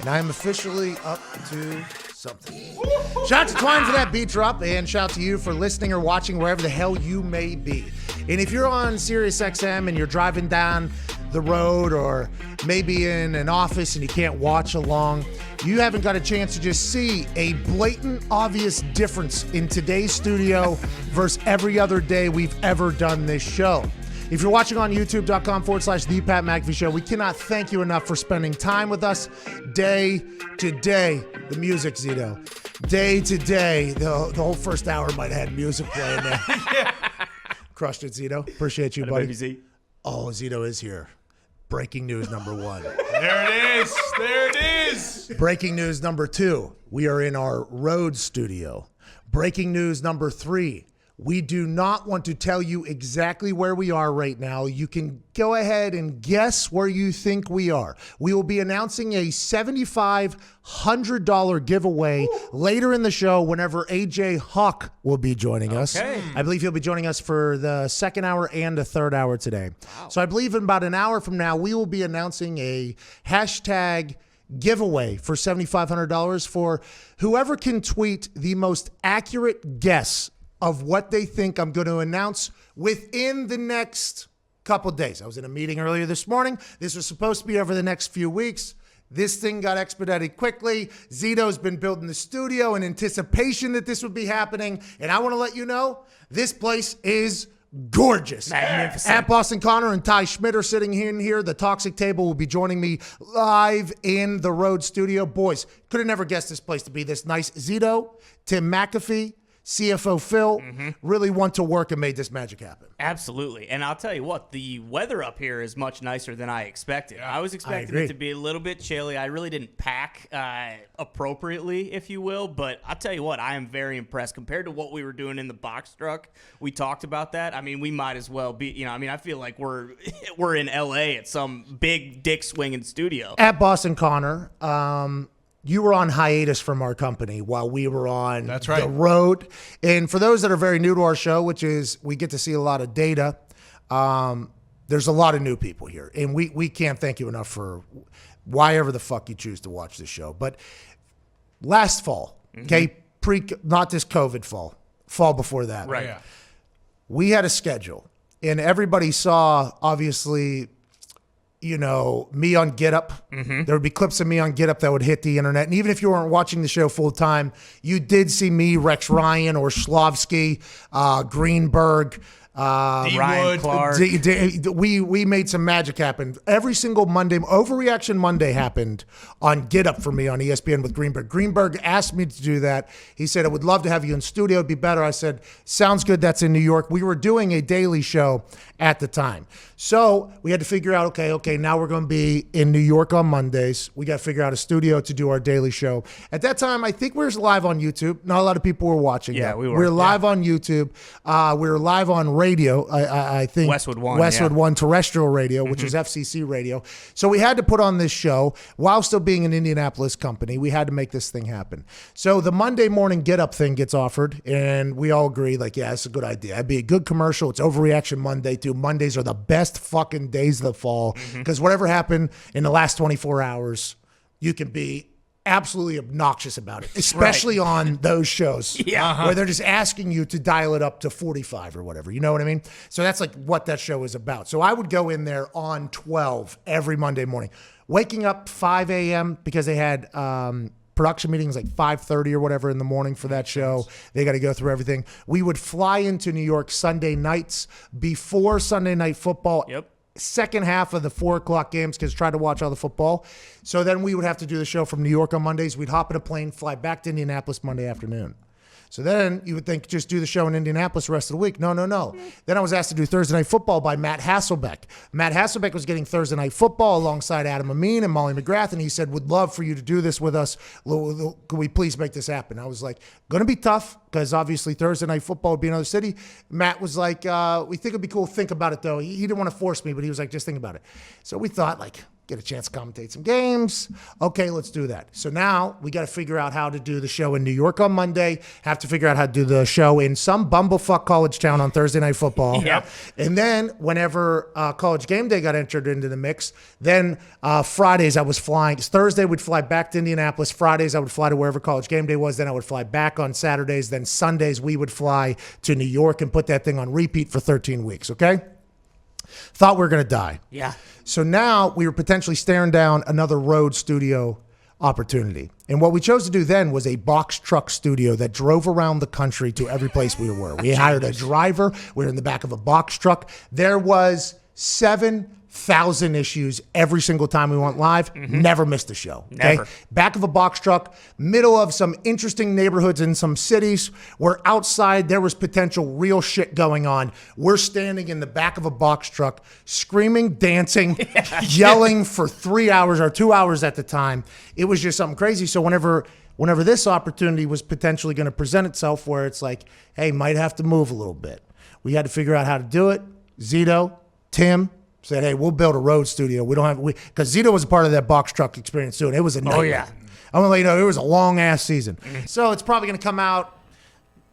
and I am officially up to something. Shout out to Twine for that beat drop, and shout out to you for listening or watching wherever the hell you may be. And if you're on SiriusXM and you're driving down the road or maybe in an office and you can't watch along, you haven't got a chance to just see a blatant, obvious difference in today's studio versus every other day we've ever done this show. If you're watching on youtube.com/The Pat McAfee Show, we cannot thank you enough for spending time with us day to day. The music, Zito. Day to day. The whole first hour might have had music playing there. Yeah. Crushed it, Zito. Appreciate you, buddy. Baby Z. Oh, Zito is here. Breaking news number 1. There it is. There it is. Breaking news number 2. We are in our road studio. Breaking news number 3. We do not want to tell you exactly where we are right now. You can go ahead and guess where you think we are. We will be announcing a $7,500 giveaway later in the show whenever AJ Hawk will be joining us. I believe he'll be joining us for the second hour and the third hour today. Wow. So I believe in about an hour from now, we will be announcing a hashtag giveaway for $7,500 for whoever can tweet the most accurate guess of what they think I'm going to announce within the next couple days. I was in a meeting earlier this morning. This was supposed to be over the next few weeks. This thing got expedited quickly. Zito's been building the studio in anticipation that this would be happening. And I want to let you know, this place is gorgeous. Magnificent. At Boston Connor and Ty Schmidt are sitting in here. The Toxic Table will be joining me live in the road studio. Boys, could have never guessed this place to be this nice. Zito, Tim McAfee, CFO Phil really want to work and made this magic happen. Absolutely. And I'll tell you what, the weather up here is much nicer than I expected. I was expecting it to be a little bit chilly. I really didn't pack appropriately, if you will. But I'll tell you what, I am very impressed. Compared to what we were doing in the box truck, we talked about that. I mean, we might as well be, I feel like we're in L.A. at some big dick swinging studio. At Boston Connor, you were on hiatus from our company while we were on the road. And for those that are very new to our show, which is we get to see a lot of data, there's a lot of new people here. And we can't thank you enough for why ever the fuck you choose to watch this show. But last fall, not this COVID fall before that. Right. Yeah. We had a schedule. And everybody saw, obviously, me on Get Up. There would be clips of me on Get Up that would hit the internet. And even if you weren't watching the show full time, you did see me, Rex Ryan, or Schlovsky, Greenberg, Ryan Clark. We made some magic happen. Every single Monday, Overreaction Monday happened on Get Up for me on ESPN with Greenberg. Greenberg asked me to do that. He said, I would love to have you in studio. It'd be better. I said, sounds good. That's in New York. We were doing a daily show at the time. So we had to figure out, okay, now we're going to be in New York on Mondays. We got to figure out a studio to do our daily show. At that time, I think we were live on YouTube. Not a lot of people were watching. Yeah, that. we were. We were live on YouTube. We were live on radio, I think. Westwood One terrestrial radio, which is FCC radio. So we had to put on this show while still being an Indianapolis company. We had to make this thing happen. So the Monday morning Get Up thing gets offered, and we all agree, it's a good idea. It'd be a good commercial. It's Overreaction Monday, too. Mondays are the best fucking days of the fall because whatever happened in the last 24 hours, you can be absolutely obnoxious about it, especially on those shows where they're just asking you to dial it up to 45 or whatever. You know what I mean? So that's like what that show is about. So I would go in there on 12 every Monday morning, waking up 5 a.m. because they had production meetings like 5:30 or whatever in the morning for that show. They got to go through everything. We would fly into New York Sunday nights before Sunday Night Football. Yep. Second half of the 4 o'clock games because try to watch all the football. So then we would have to do the show from New York on Mondays. We'd hop in a plane, fly back to Indianapolis Monday afternoon. So then you would think just do the show in Indianapolis the rest of the week. No. Then I was asked to do Thursday Night Football by Matt Hasselbeck. Matt Hasselbeck was getting Thursday Night Football alongside Adam Amin and Molly McGrath, and he said, would love for you to do this with us. Could we please make this happen? I was like, going to be tough because obviously Thursday Night Football would be another city. Matt was like, we think it'd be cool. Think about it, though. He didn't want to force me, but he was like, just think about it. So we thought, get a chance to commentate some games. Okay, let's do that. So now we got to figure out how to do the show in New York on Monday, have to figure out how to do the show in some bumblefuck college town on Thursday Night Football. Yep. And then whenever College Game Day got entered into the mix, then Fridays I was flying. Thursday we'd fly back to Indianapolis. Fridays I would fly to wherever College Game Day was. Then I would fly back on Saturdays. Then Sundays we would fly to New York and put that thing on repeat for 13 weeks, okay? Thought we were going to die. Yeah. So now we were potentially staring down another road studio opportunity. And what we chose to do then was a box truck studio that drove around the country to every place we were. We hired a driver. We were in the back of a box truck. There was 7,000 issues every single time we went live. Never missed a show. Okay? Never. Back of a box truck, middle of some interesting neighborhoods in some cities where outside there was potential real shit going on. We're standing in the back of a box truck, screaming, dancing, yelling for 3 hours or 2 hours at the time. It was just something crazy. So whenever this opportunity was potentially going to present itself where it's like, hey, might have to move a little bit. We had to figure out how to do it. Zito, Tim, said, hey, we'll build a road studio. We don't have, because Zito was a part of that box truck experience too, and it was a nightmare. Oh, yeah. I'm going to let you know, it was a long-ass season. So it's probably going to come out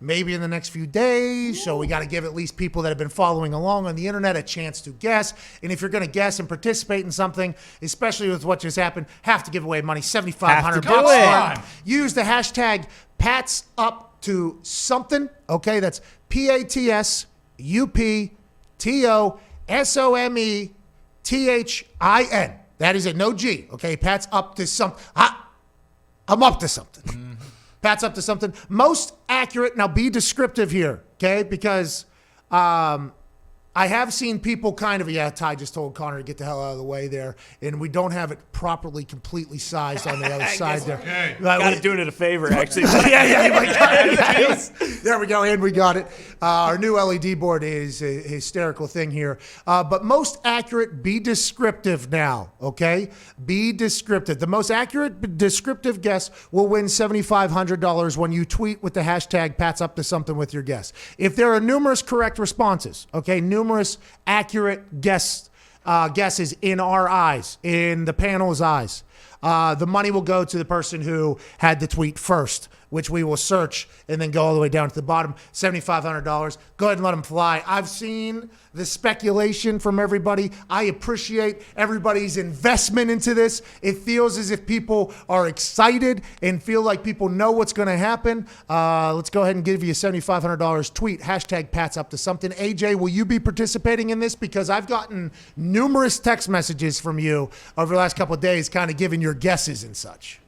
maybe in the next few days. So we got to give at least people that have been following along on the internet a chance to guess. And if you're going to guess and participate in something, especially with what just happened, have to give away money, $7,500 bucks. Use the hashtag Pats Up to Something. Okay, that's PATSUPTOSOMETHIN. That is it, no G. Okay, Pat's up to something. I'm up to something. Pat's up to something. Most accurate, now be descriptive here, okay? Because I have seen people kind of, Ty just told Connor to get the hell out of the way there, and we don't have it properly completely sized on the other side there. Okay. Got to do it a favor, actually. There we go, and we got it. Our new LED board is a hysterical thing here. But most accurate, be descriptive now, okay? Be descriptive. The most accurate descriptive guess will win $7,500 when you tweet with the hashtag Pat's Up to Something with your guess. If there are numerous correct responses, okay, numerous accurate guesses in our eyes, in the panel's eyes, the money will go to the person who had the tweet first, which we will search and then go all the way down to the bottom. $7,500. Go ahead and let them fly. I've seen the speculation from everybody. I appreciate everybody's investment into this. It feels as if people are excited and feel like people know what's going to happen. Let's go ahead and give you $7,500. Tweet hashtag Pat's Up to Something. AJ, will you be participating in this? Because I've gotten numerous text messages from you over the last couple of days kind of giving your guesses and such.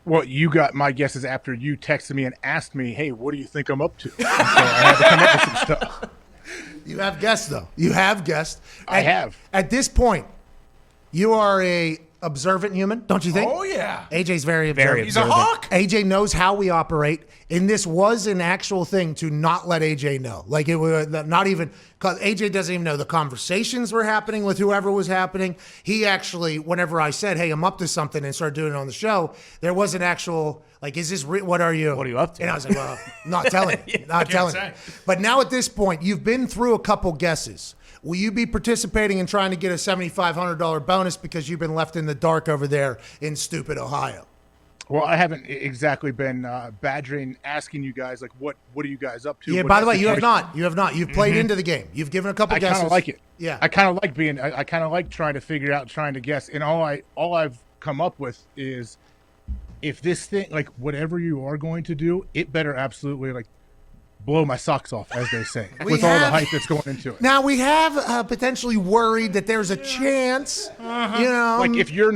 Well, you got my guesses after you texted me and asked me, hey, what do you think I'm up to? And so I had to come up with some stuff. You have guessed, though. You have guessed. I have. At this point, you are a observant human, don't you think? Oh, yeah. AJ's very observant. He's a hawk. AJ knows how we operate, and this was an actual thing to not let AJ know. Like, it was not even, because AJ doesn't even know the conversations were happening with whoever was happening. He actually, whenever I said, hey, I'm up to something, and started doing it on the show, there was an actual, like, is this, what are you? What are you up to? And I was like, well, not telling. Not telling. say. But now at this point, you've been through a couple guesses. Will you be participating in trying to get a $7,500 bonus because you've been left in the dark over there in stupid Ohio? Well, I haven't exactly been badgering, asking you guys, like, what are you guys up to? Yeah, What by the way, situation? you have not. You've played into the game. You've given a couple I guesses. kind of like it. Yeah. I kind of like being, I kind of like trying to figure out, trying to guess. And all I've come up with is, if this thing, like, whatever you are going to do, it better absolutely, like, blow my socks off, as they say, with all the hype that's going into it. Now, we have potentially worried that there's a chance, you know. Like, if you're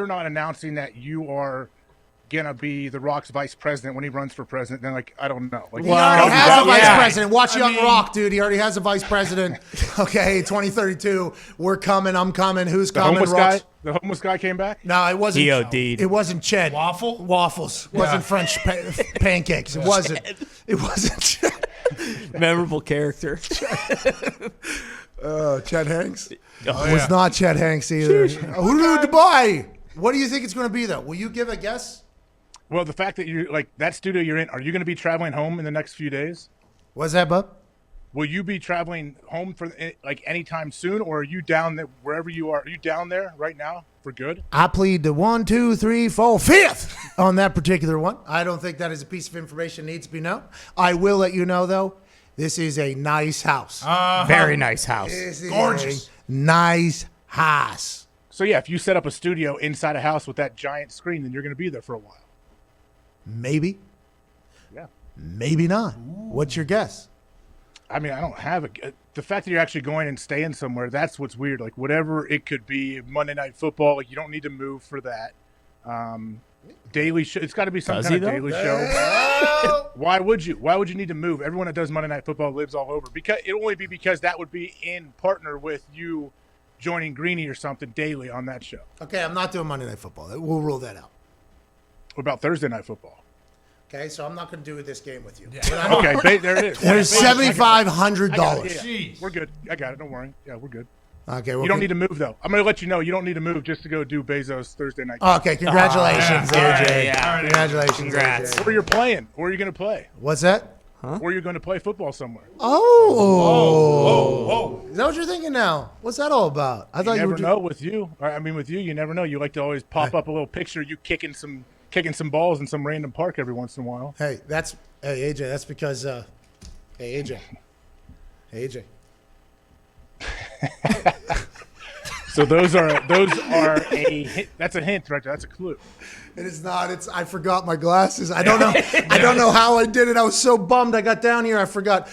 not announcing that you are gonna be The Rock's vice president when he runs for president, then, like, I don't know. Like, he already has a vice yeah. president. Watch Young Rock, dude. He already has a vice president. Okay, 2032. We're coming. I'm coming. Who's the coming? the homeless guy came back. No, it wasn't. He OD'd. It wasn't Ched. Waffles. It wasn't French pancakes. It wasn't. It wasn't Ched. Memorable character. Chet Hanks. Oh, It was not Chet Hanks either. Who did Dubai? What do you think it's going to be, though? Will you give a guess? Well, the fact that you like that studio you're in, are you going to be traveling home in the next few days? What's that, bub? will you be traveling home for like anytime soon, or are you down there wherever you are? Are you down there right now for good? I plead the 1, 2, 3, 4, 5th on that particular one. I don't think that is a piece of information that needs to be known. I will let you know, though, this is a nice house. Very nice house. This is Gorgeous. a nice house. So yeah, if you set up a studio inside a house with that giant screen, then you're going to be there for a while. Maybe, Yeah. maybe not. What's your guess? I mean, I don't have it. The fact that you're actually going and staying somewhere, that's what's weird. Like, whatever it could be, Monday Night Football, like, you don't need to move for that. Daily show, it's got to be some Does kind he, of though? daily show. Why would you? Why would you need to move? Everyone that does Monday Night Football lives all over. Because it'll only be because that would be in partner with you joining Greeny or something daily on that show. Okay, I'm not doing Monday Night Football. We'll rule that out. What about Thursday Night Football? Okay, so I'm not going to do this game with you. Okay, there it is. There's $7,500. Yeah, we're good. I got it. Don't worry. Yeah, we're good. Okay, You don't need to move, though. I'm going to let you know you don't need to move just to go do Bezos Thursday night. Okay, congratulations, AJ. Yeah. Congratulations, Congrats. AJ. Where you're playing? Where are you going to play? What's that? Where are you going to play football somewhere? Oh. Is that what you're thinking now? What's that all about? I thought You you never were know with you. I mean, with you, you never know. You like to always pop up a little picture of you kicking some balls in some random park every once in a while. Hey, AJ, that's because hey, AJ. So those are a hint. That's a hint right there. That's a clue. It is not. I forgot my glasses. I don't know. I don't know how I did it. I was so bummed. I got down here. I forgot.